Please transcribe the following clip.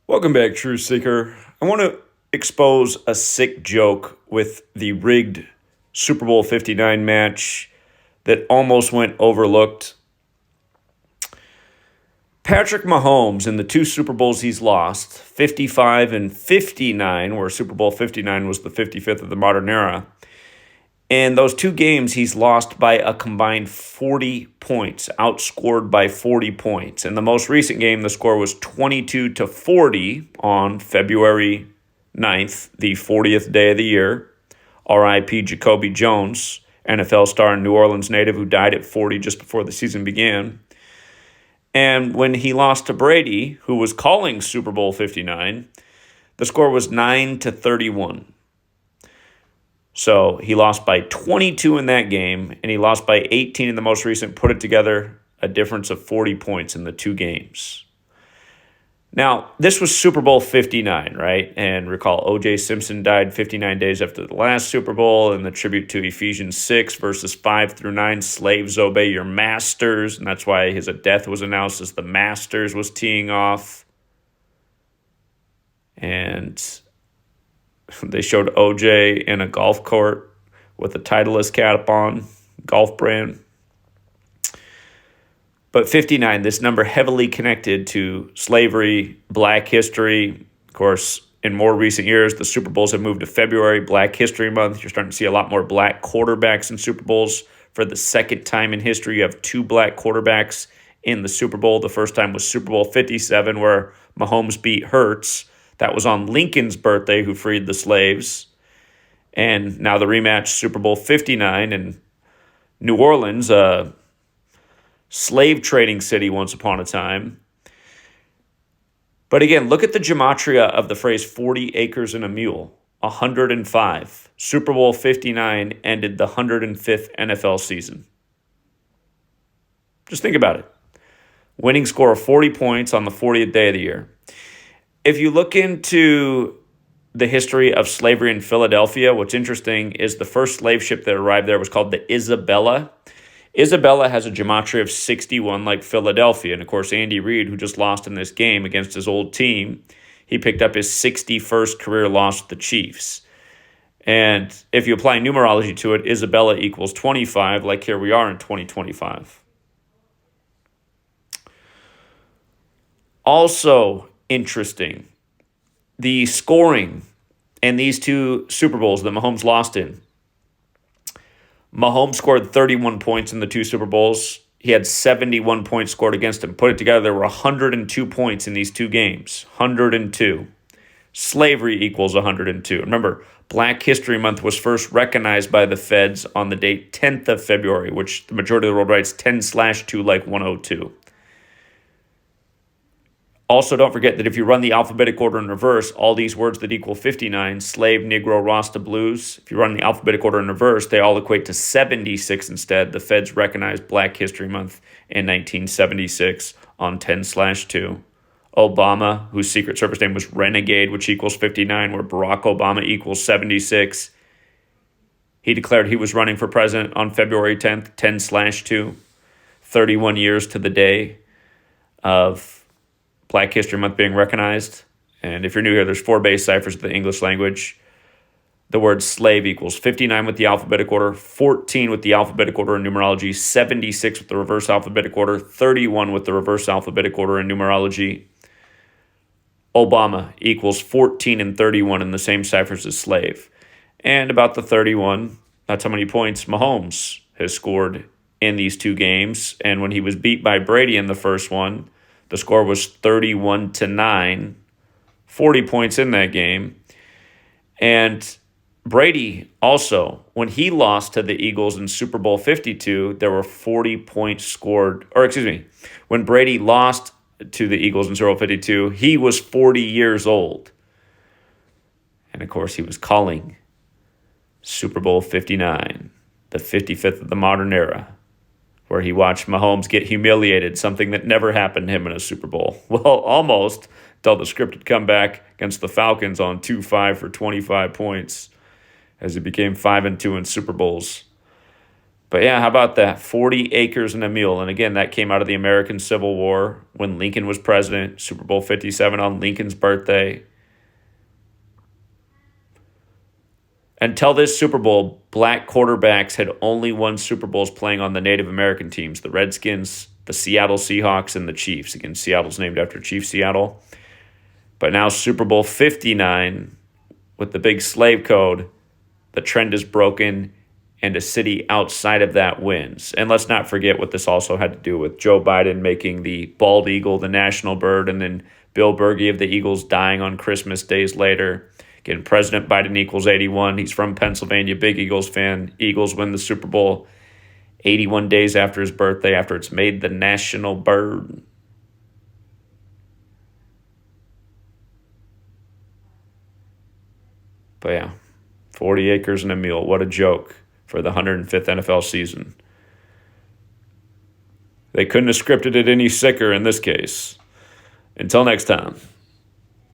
Welcome back, Truth Seeker. I want to expose a sick joke with the rigged Super Bowl 59 match that almost went overlooked. Patrick Mahomes, in the two Super Bowls he's lost, 55 and 59, where Super Bowl 59 was the 55th of the modern era. In those two games, he's lost by a combined 40 points, outscored by 40 points. In the most recent game, the score was 22-40 on February 9th, the 40th day of the year. R.I.P. Jacoby Jones, NFL star and New Orleans native who died at 40 just before the season began. And when he lost to Brady, who was calling Super Bowl 59, the score was 9-31. So he lost by 22 in that game, and he lost by 18 in the most recent. Put it together, a difference of 40 points in the two games. Now, this was Super Bowl 59, right? And recall, O.J. Simpson died 59 days after the last Super Bowl, and the tribute to Ephesians 6, verses 5-9, slaves obey your masters, and that's why his death was announced as the Masters was teeing off. And they showed OJ in a golf court with a Titleist cap on, golf brand. But 59, this number heavily connected to slavery, black history. Of course, in more recent years, the Super Bowls have moved to February, Black History Month. You're starting to see a lot more black quarterbacks in Super Bowls. For the second time in history, you have two black quarterbacks in the Super Bowl. The first time was Super Bowl 57, where Mahomes beat Hurts. That was on Lincoln's birthday, who freed the slaves. And now the rematch, Super Bowl 59 in New Orleans, a slave trading city once upon a time. But again, look at the gematria of the phrase 40 acres and a mule, 105. Super Bowl 59 ended the 105th NFL season. Just think about it. Winning score of 40 points on the 40th day of the year. If you look into the history of slavery in Philadelphia, what's interesting is the first slave ship that arrived there was called the Isabella. Isabella has a gematria of 61 like Philadelphia. And of course, Andy Reid, who just lost in this game against his old team, he picked up his 61st career loss with the Chiefs. And if you apply numerology to it, Isabella equals 25, like here we are in 2025. Also interesting, the scoring in these two Super Bowls that Mahomes lost in. Mahomes scored 31 points in the two Super Bowls. He had 71 points scored against him. Put it together, there were 102 points in these two games. 102. Slavery equals 102. Remember, Black History Month was first recognized by the feds on the date 10th of February, which the majority of the world writes 10/2 like 102. Also, don't forget that if you run the alphabetic order in reverse, all these words that equal 59, slave, Negro, Rasta, blues, if you run the alphabetic order in reverse, they all equate to 76 instead. The feds recognized Black History Month in 1976 on 10/2. Obama, whose Secret Service name was Renegade, which equals 59, where Barack Obama equals 76. He declared he was running for president on February 10th, 10/2, 31 years to the day of Black History Month being recognized. And if you're new here, there's 4 base ciphers of the English language. The word slave equals 59 with the alphabetic order, 14 with the alphabetic order in numerology, 76 with the reverse alphabetic order, 31 with the reverse alphabetic order in numerology. Obama equals 14 and 31 in the same ciphers as slave. And about the 31, that's how many points Mahomes has scored in these two games. And when he was beat by Brady in the first one, the score was 31-9, 40 points in that game. And Brady also, when he lost to the Eagles in Super Bowl 52, there were 40 points scored. When Brady lost to the Eagles in Super Bowl 52, he was 40 years old. And of course, he was calling Super Bowl 59, the 55th of the modern era, where he watched Mahomes get humiliated, something that never happened to him in a Super Bowl. Well, almost, until the scripted comeback against the Falcons on 2-5 for 25 points, as he became 5-2 in Super Bowls. But yeah, how about that? 40 acres and a mule. And again, that came out of the American Civil War when Lincoln was president. Super Bowl 57 on Lincoln's birthday. Until this Super Bowl, black quarterbacks had only won Super Bowls playing on the Native American teams, the Redskins, the Seattle Seahawks, and the Chiefs. Again, Seattle's named after Chief Seattle. But now Super Bowl 59, with the big slave code, the trend is broken, and a city outside of that wins. And let's not forget what this also had to do with Joe Biden making the bald eagle the national bird, and then Bill Bergey of the Eagles dying on Christmas days later. Again, President Biden equals 81. He's from Pennsylvania, big Eagles fan. Eagles win the Super Bowl 81 days after his birthday, after it's made the national bird. But yeah, 40 acres and a mule. What a joke for the 105th NFL season. They couldn't have scripted it any sicker in this case. Until next time.